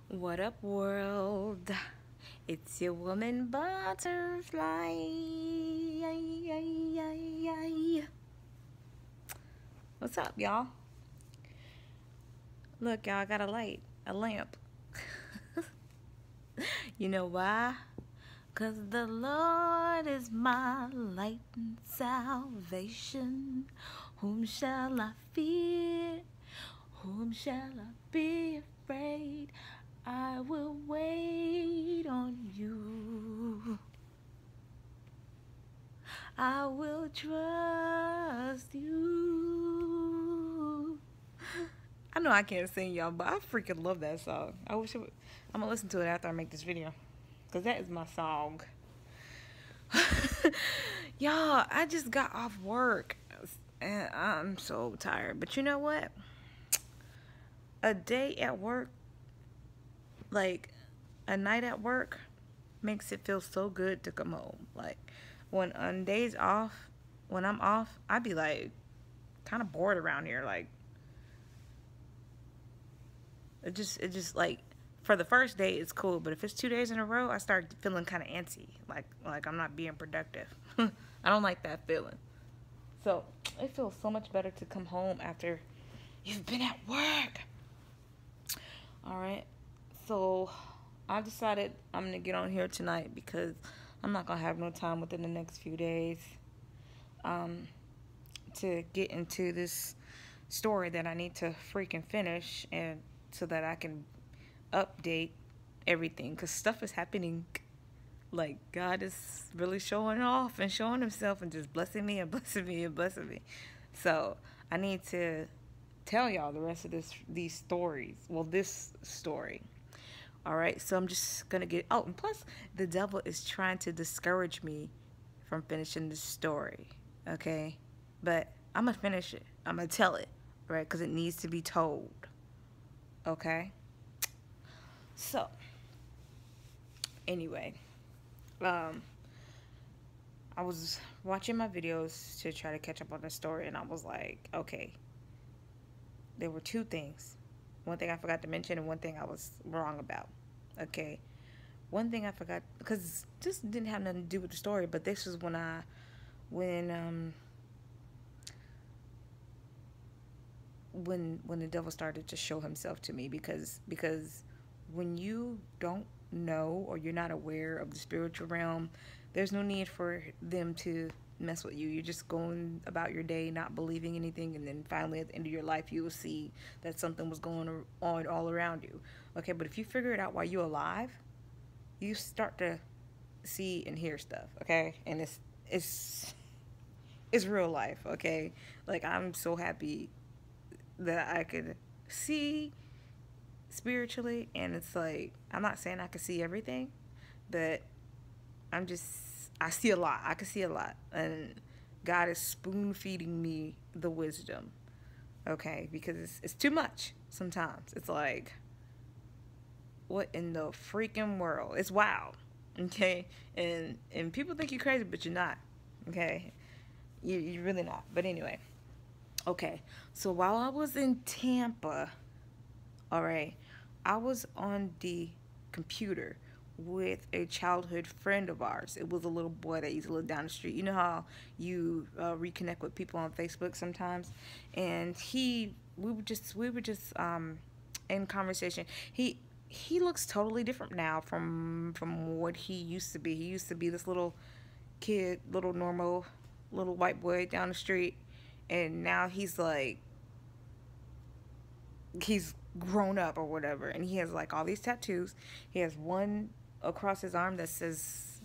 What up, world? It's your woman butterfly. What's up, y'all? Look, y'all, I got a lamp. You know why? 'Cause the Lord is my light and salvation. Whom shall I fear? Whom shall I be afraid? I will wait on you. I will trust you. I know I can't sing, y'all, but I freaking love that song. I wish it would. I'm gonna listen to it after I make this video, because that is my song. Y'all, I just got off work and I'm so tired. But you know what? A day at work, like a night at work, makes it feel so good to come home. Like when on days off, when I'm off, I be like kind of bored around here. Like it just like for the first day it's cool, but if it's 2 days in a row, I start feeling kind of antsy. Like I'm not being productive. I don't like that feeling. So it feels so much better to come home after you've been at work. All right. So I decided I'm gonna get on here tonight because I'm not gonna have no time within the next few days to get into this story that I need to freaking finish, and so that I can update everything, because stuff is happening. Like God is really showing off and showing himself and just blessing me and blessing me and blessing me. So I need to tell y'all the rest of these stories. Well, this story. All right, so I'm just gonna get. Oh, and plus, the devil is trying to discourage me from finishing this story. Okay, but I'm gonna finish it. I'm gonna tell it, right? Because it needs to be told. Okay. So, anyway, I was watching my videos to try to catch up on the story, and I was like, okay, there were two things. One thing I forgot to mention, and one thing I was wrong about. Okay. One thing I forgot, because this didn't have nothing to do with the story, but this was when the devil started to show himself to me, because when you don't know or you're not aware of the spiritual realm, there's no need for them to mess with you. You're just going about your day not believing anything, and then finally at the end of your life you will see that something was going on all around you. Okay, but if you figure it out while you're alive, you start to see and hear stuff. Okay, and it's real life. Okay, like I'm so happy that I could see spiritually, and it's like, I'm not saying I can see everything, but I see a lot. I can see a lot, and God is spoon feeding me the wisdom. Okay, because it's too much sometimes. It's like, what in the freaking world? It's wild. Okay, and people think you're crazy, but you're not. Okay, you're really not. But anyway, okay. So while I was in Tampa, all right, I was on the computer with a childhood friend of ours. It was a little boy that used to live down the street. You know how you reconnect with people on Facebook sometimes, and we were just in conversation. He looks totally different now from what he used to be. He used to be this little kid, little normal little white boy down the street, and now he's like, he's grown up or whatever, and he has like all these tattoos. He has one across his arm that says,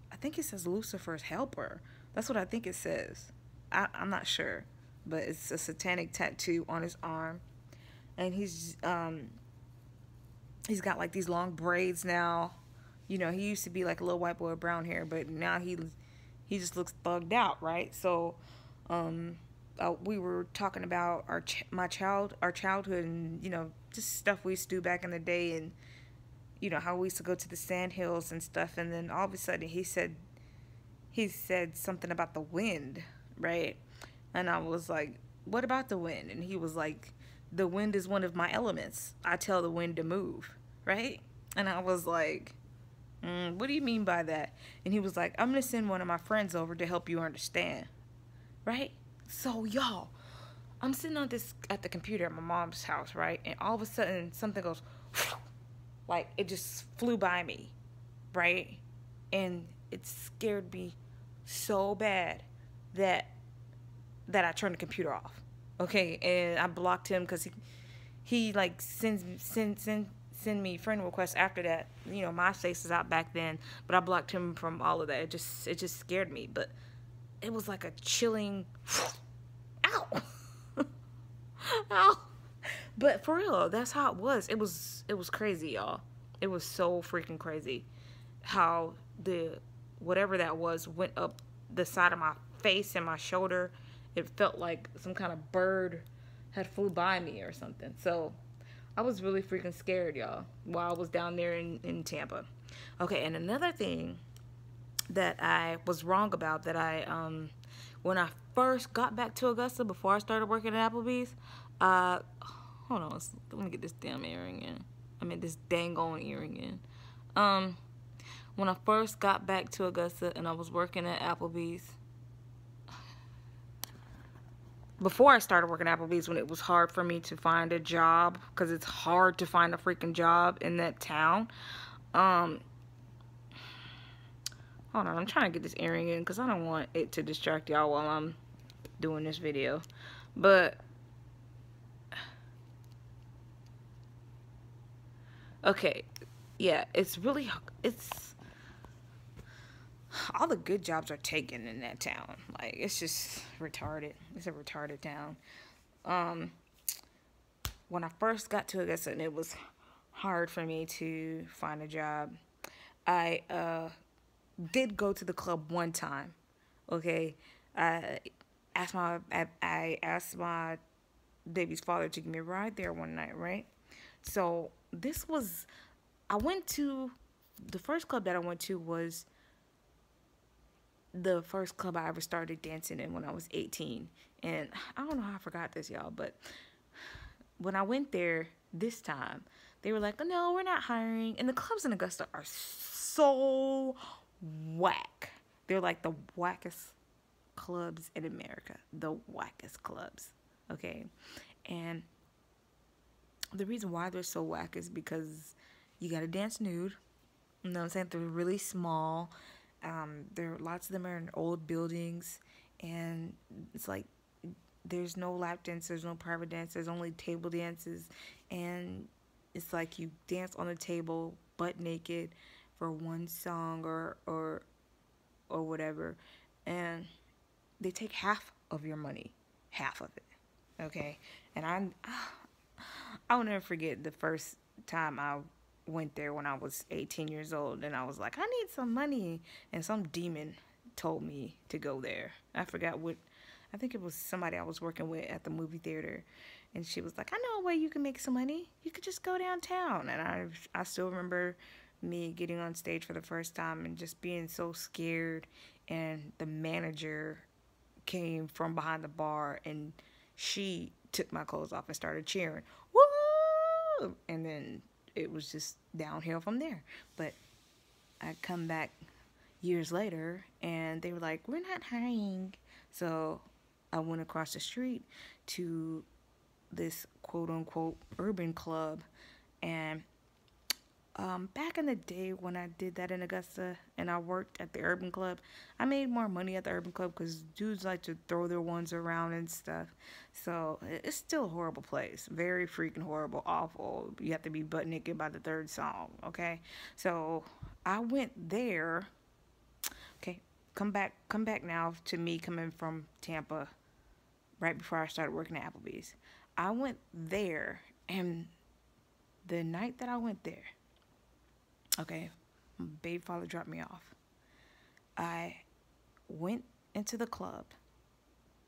I think it says Lucifer's helper. That's what I think it says. I'm not sure, but it's a satanic tattoo on his arm, and he's got like these long braids now. You know, he used to be like a little white boy with brown hair, but now he just looks thugged out, right? So we were talking about our childhood, and you know, just stuff we used to do back in the day, and you know how we used to go to the sand hills and stuff. And then all of a sudden he said something about the wind, right? And I was like, what about the wind? And he was like, the wind is one of my elements. I tell the wind to move, right? And I was like, what do you mean by that? And he was like, I'm going to send one of my friends over to help you understand, right? So, y'all, I'm sitting on this at the computer at my mom's house, right? And all of a sudden, something goes, like, it just flew by me, right? And it scared me so bad that I turned the computer off. Okay, and I blocked him because he like send me friend requests after that. You know, MySpace is out back then, but I blocked him from all of that. It just scared me, but it was like a chilling, ow, ow. But for real, that's how it was. It was crazy, y'all. It was so freaking crazy how the whatever that was went up the side of my face and my shoulder. It felt like some kind of bird had flew by me or something. So I was really freaking scared, y'all, while I was down there in Tampa. Okay, and another thing that I was wrong about that when I first got back to Augusta before I started working at Applebee's, hold on, let me get this damn earring in. I mean, this dang on earring in. When I first got back to Augusta and I was working at Applebee's, before I started working at Applebee's, when it was hard for me to find a job, because it's hard to find a freaking job in that town. Hold on, I'm trying to get this earring in because I don't want it to distract y'all while I'm doing this video. But okay, yeah, it's all the good jobs are taken in that town. Like, it's just retarded. It's a retarded town. When I first got to Augusta and it was hard for me to find a job, I did go to the club one time. Okay, I asked my baby's father to give me a ride there one night, right? So I went to the first club that I went to was the first club I ever started dancing in when I was 18. And I don't know how I forgot this, y'all, but when I went there this time, they were like, oh, no, we're not hiring. And the clubs in Augusta are so whack. They're like the wackest clubs in America. The wackest clubs. Okay? And the reason why they're so whack is because you gotta dance nude. You know what I'm saying? They're really small. Lots of them are in old buildings, and it's like there's no lap dance, there's no private dance, there's only table dances, and it's like you dance on the table butt naked for one song or whatever, and they take half of your money, half of it, okay? And I'll never forget the first time I went there when I was 18 years old, and I was like, I need some money, and some demon told me to go there. I forgot what, I think it was somebody I was working with at the movie theater, and she was like, I know a way you can make some money. You could just go downtown. And I still remember me getting on stage for the first time and just being so scared, and the manager came from behind the bar, and she took my clothes off and started cheering. Woo! And then it was just downhill from there. But I come back years later, and they were like, we're not hiring. So I went across the street to this quote-unquote urban club, and back in the day when I did that in Augusta and I worked at the urban club, I made more money at the urban club because dudes like to throw their ones around and stuff. So it's still a horrible place. Very freaking horrible, awful. You have to be butt naked by the third song, okay? So I went there. Okay, come back now to me coming from Tampa right before I started working at Applebee's. I went there, and the night that I went there, okay, my baby father dropped me off. I went into the club,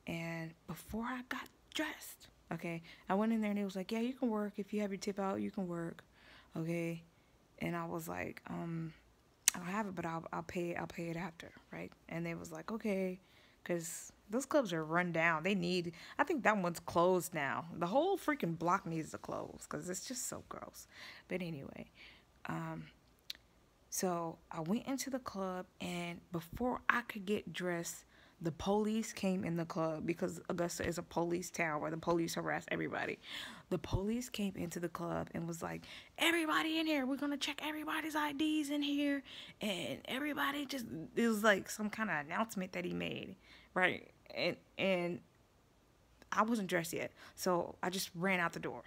and before I got dressed, okay, I went in there and it was like, yeah, you can work. If you have your tip out, you can work, okay? And I was like, I don't have it, but I'll pay it after, right? And they was like, okay. because those clubs are run down. I think that one's closed now. The whole freaking block needs to close because it's just so gross. But anyway, so I went into the club, and before I could get dressed, the police came in the club because Augusta is a police town where the police harass everybody. The police came into the club and was like, everybody in here, we're going to check everybody's IDs in here. And everybody just, it was like some kind of announcement that he made, right? And I wasn't dressed yet, so I just ran out the door.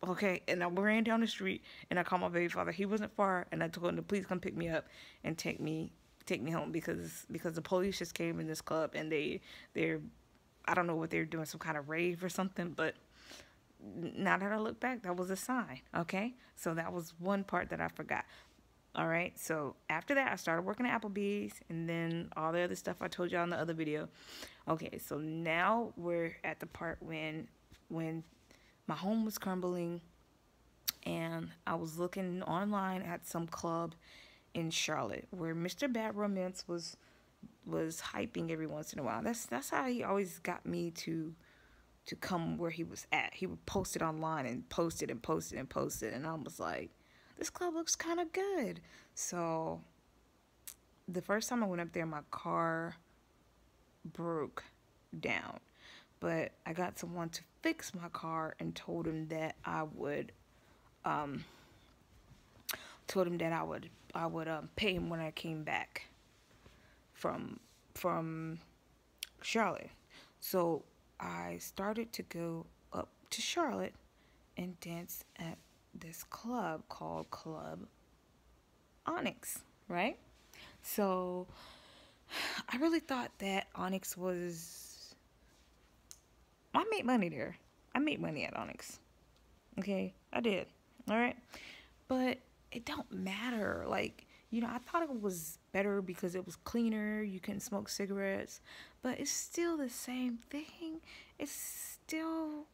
Okay, and I ran down the street, and I called my baby father. He wasn't far, and I told him to please come pick me up and take me home because the police just came in this club, and they're I don't know what they're doing, some kind of rave or something. But now that I look back, that was a sign. Okay, so that was one part that I forgot. All right, so after that, I started working at Applebee's, and then all the other stuff I told y'all in the other video. Okay, so now we're at the part when my home was crumbling, and I was looking online at some club in Charlotte where Mr. Bad Romance was hyping every once in a while. That's how he always got me to come where he was at. He would post it online and post it and post it and post it, and I was like, this club looks kind of good. So the first time I went up there, my car broke down. But I got someone to fix my car and told him that I would pay him when I came back from Charlotte. So I started to go up to Charlotte and dance at this club called Club Onyx, right? So I really thought that Onyx was, I made money there. I made money at Onyx. Okay, I did. All right, but it don't matter. Like, you know, I thought it was better because it was cleaner. You couldn't smoke cigarettes, but it's still the same thing. It's still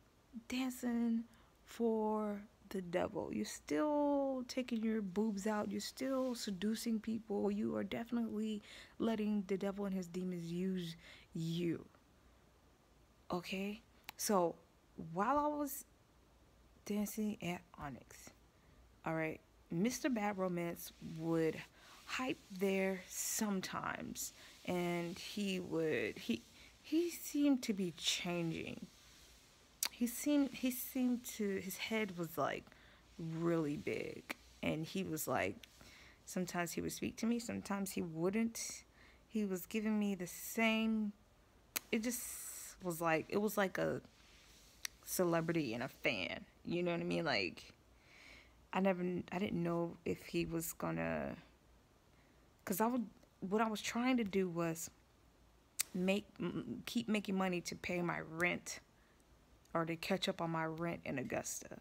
dancing for the devil. You're still taking your boobs out. You're still seducing people. You are definitely letting the devil and his demons use you. Okay, so while I was dancing at Onyx, all right, Mr. Bad Romance would hype there sometimes, and he seemed to be changing. His head was like really big, and he was like, sometimes he would speak to me, sometimes he wouldn't. He was giving me the same, it just was like, it was like a celebrity and a fan, you know what I mean? Like, I didn't know if he was gonna, because what I was trying to do was keep making money to pay my rent, or to catch up on my rent in Augusta.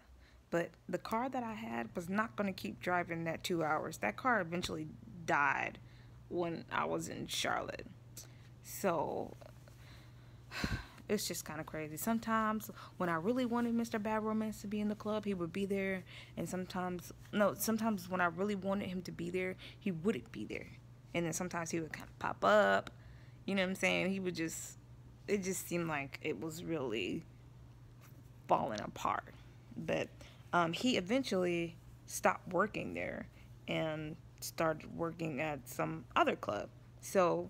But the car that I had was not going to keep driving that 2 hours. That car eventually died when I was in Charlotte. So it's just kind of crazy. Sometimes when I really wanted Mr. Bad Romance to be in the club, he would be there. And sometimes when I really wanted him to be there, he wouldn't be there. And then sometimes he would kind of pop up. You know what I'm saying? It just seemed like it was really falling apart. But he eventually stopped working there and started working at some other club. So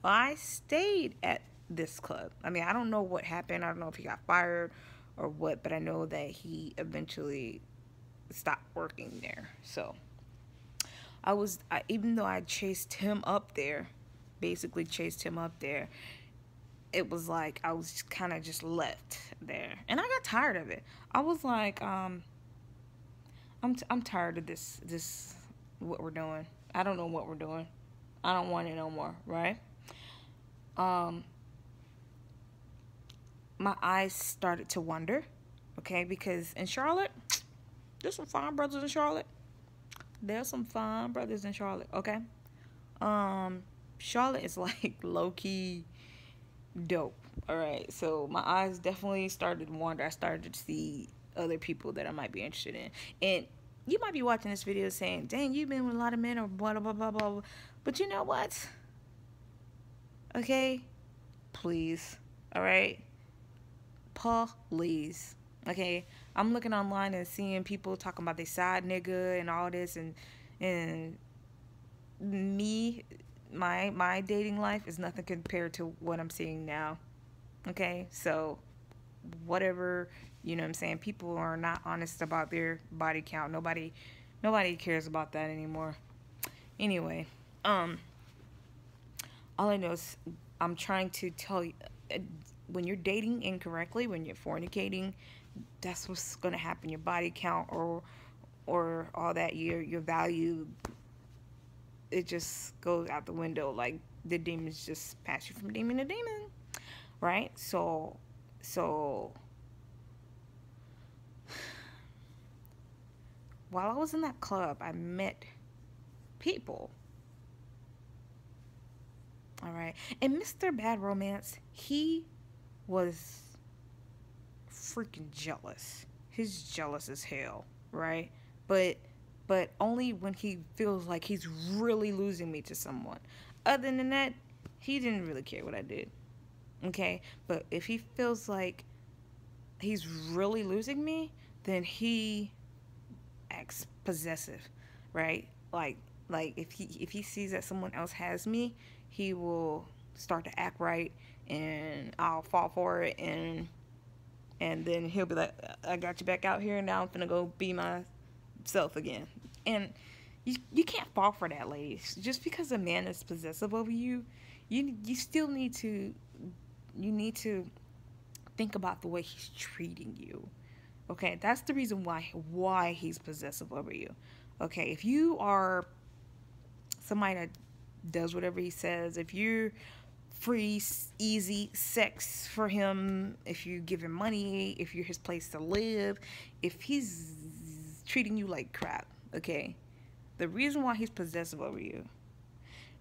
I stayed at this club. I mean, I don't know what happened. I don't know if he got fired or what, but I know that he eventually stopped working there. So even though I chased him up there, basically chased him up there, it was like I was kind of just left there, and I got tired of it. I was like, I'm tired of this what we're doing. I don't know what we're doing. I don't want it no more, right? My eyes started to wander, okay, because in Charlotte, there's some fine brothers in Charlotte. There's some fine brothers in Charlotte, okay? Charlotte is like low-key dope, all right? So my eyes definitely started to wander. I started to see other people that I might be interested in. And you might be watching this video saying, dang, you've been with a lot of men or blah, blah, blah, blah, blah. But you know what? Okay? Please. All right? Please. Okay? I'm looking online and seeing people talking about their side nigga and all this, and me, my dating life is nothing compared to what I'm seeing now. Okay? So whatever, you know what I'm saying? People are not honest about their body count. Nobody cares about that anymore. Anyway, all I know is I'm trying to tell you, when you're dating incorrectly, when you're fornicating, that's what's gonna happen. Your body count or all that, your value, it just goes out the window. Like the demons just pass you from demon to demon, right? So while I was in that club, I met people. All right. And Mr. Bad Romance, he was freaking jealous. He's jealous as hell, right? But only when he feels like he's really losing me to someone. Other than that, he didn't really care what I did. Okay? But if he feels like he's really losing me, then he acts possessive, right? Like if he sees that someone else has me, he will start to act right, and I'll fall for it, and then he'll be like, I got you back out here, and now I'm gonna go be myself again. And you can't fall for that, ladies. Just because a man is possessive over you, you still need to think about the way he's treating you. Okay, that's the reason why he's possessive over you. Okay, if you are somebody that does whatever he says, if you're free, easy sex for him, if you give him money, if you're his place to live, if he's treating you like crap, okay, the reason why he's possessive over you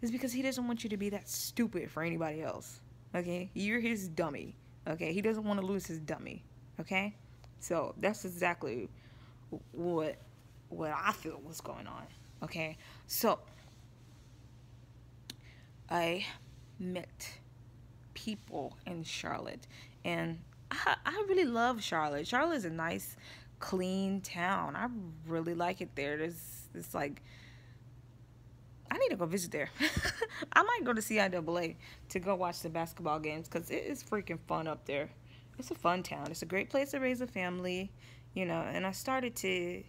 is because he doesn't want you to be that stupid for anybody else. Okay, you're his dummy. Okay, he doesn't want to lose his dummy. Okay, so that's exactly what I feel was going on. Okay, so I met people in Charlotte, and I really love Charlotte. Charlotte is a nice, clean town. I really like it there. There's like, I need to go visit there. I might go to CIAA to go watch the basketball games, because it is freaking fun up there. It's a fun town. It's a great place to raise a family, you know. And I started to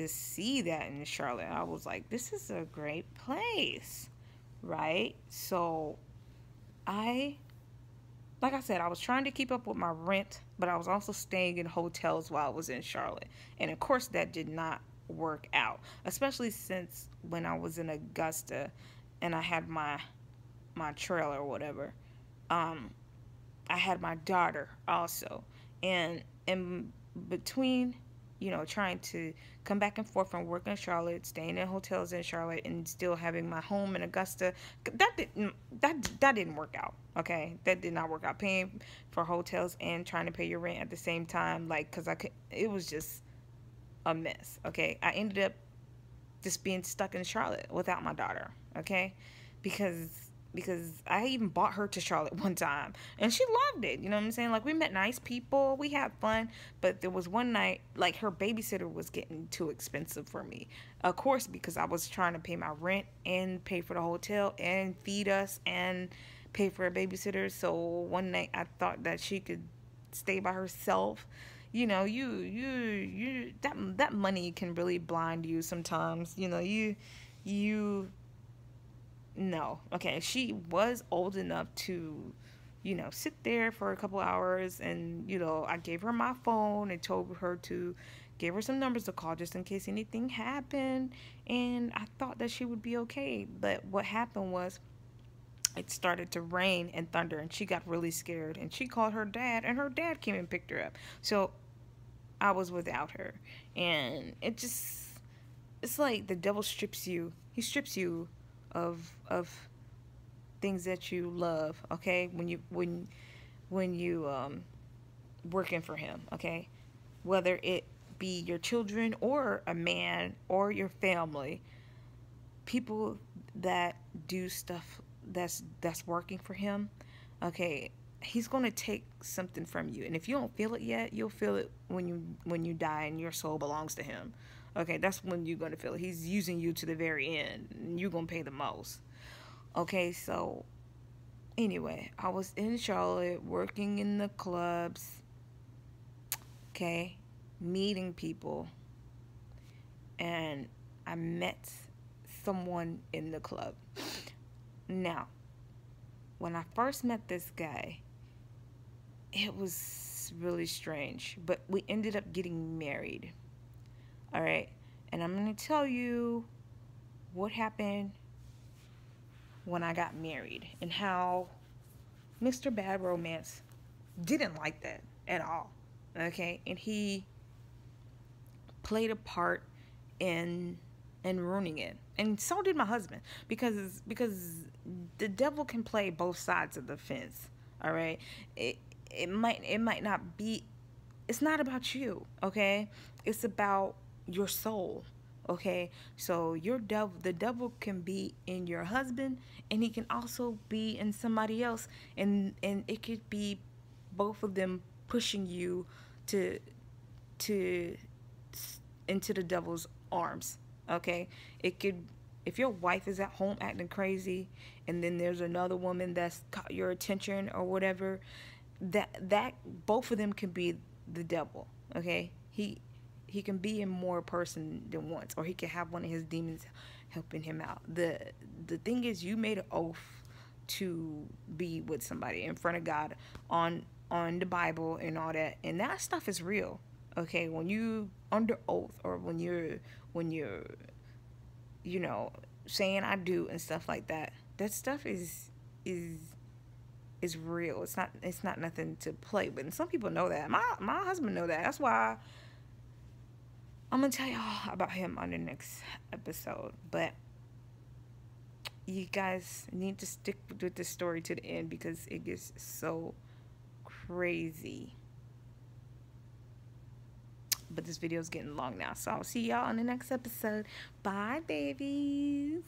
see that in Charlotte. I was like, this is a great place, right? So like I said, I was trying to keep up with my rent, but I was also staying in hotels while I was in Charlotte. And of course that did not work out, especially since when I was in Augusta and I had my trailer or whatever, I had my daughter also, and in between, you know, trying to come back and forth from working in Charlotte, staying in hotels in Charlotte, and still having my home in Augusta, that didn't work out. Okay, that did not work out. Paying for hotels and trying to pay your rent at the same time, like, cause it was just a mess. Okay, I ended up just being stuck in Charlotte without my daughter. Okay, because I even bought her to Charlotte one time, and she loved it. You know what I'm saying? Like, we met nice people, we had fun, but there was one night, like, her babysitter was getting too expensive for me. Of course, because I was trying to pay my rent and pay for the hotel and feed us and pay for a babysitter. So one night I thought that she could stay by herself. You know, that money can really blind you sometimes. You know, no. Okay, she was old enough to, you know, sit there for a couple hours, and, you know, I gave her my phone and told her to give her some numbers to call just in case anything happened, and I thought that she would be okay. But what happened was, it started to rain and thunder, and she got really scared, and she called her dad, and her dad came and picked her up. So I was without her, and it's like the devil strips you. He strips you of things that you love, okay, when you working for him, okay, whether it be your children or a man or your family. People that do stuff that's working for him, Okay, he's going to take something from you, and if you don't feel it yet, you'll feel it when you die and your soul belongs to him. Okay, that's when you're going to feel it. He's using you to the very end, and you're going to pay the most. Okay, so anyway, I was in Charlotte working in the clubs, okay, meeting people, and I met someone in the club. Now, when I first met this guy, it was really strange, but we ended up getting married. All right, and I'm going to tell you what happened when I got married and how Mr. Bad Romance didn't like that at all. Okay, and he played a part in ruining it, and so did my husband, because the devil can play both sides of the fence. All right, it might not be. It's not about you. Okay, it's about your soul. Okay, so the devil can be in your husband, and he can also be in somebody else, and it could be both of them pushing you to to into the devil's arms. Okay, it could, if your wife is at home acting crazy, and then there's another woman that's caught your attention or whatever, that both of them can be the devil. Okay, he can be in more person than once, or he can have one of his demons helping him out. The thing is, you made an oath to be with somebody in front of God, on the Bible and all that, and that stuff is real. Okay, when you under oath, or when you're saying I do and stuff like that, that stuff is is real. It's not nothing to play with. And some people know that. My husband know that. That's why I'm gonna tell y'all about him on the next episode. But you guys need to stick with the story to the end, because it gets so crazy. But this video is getting long now, so I'll see y'all on the next episode. Bye, babies.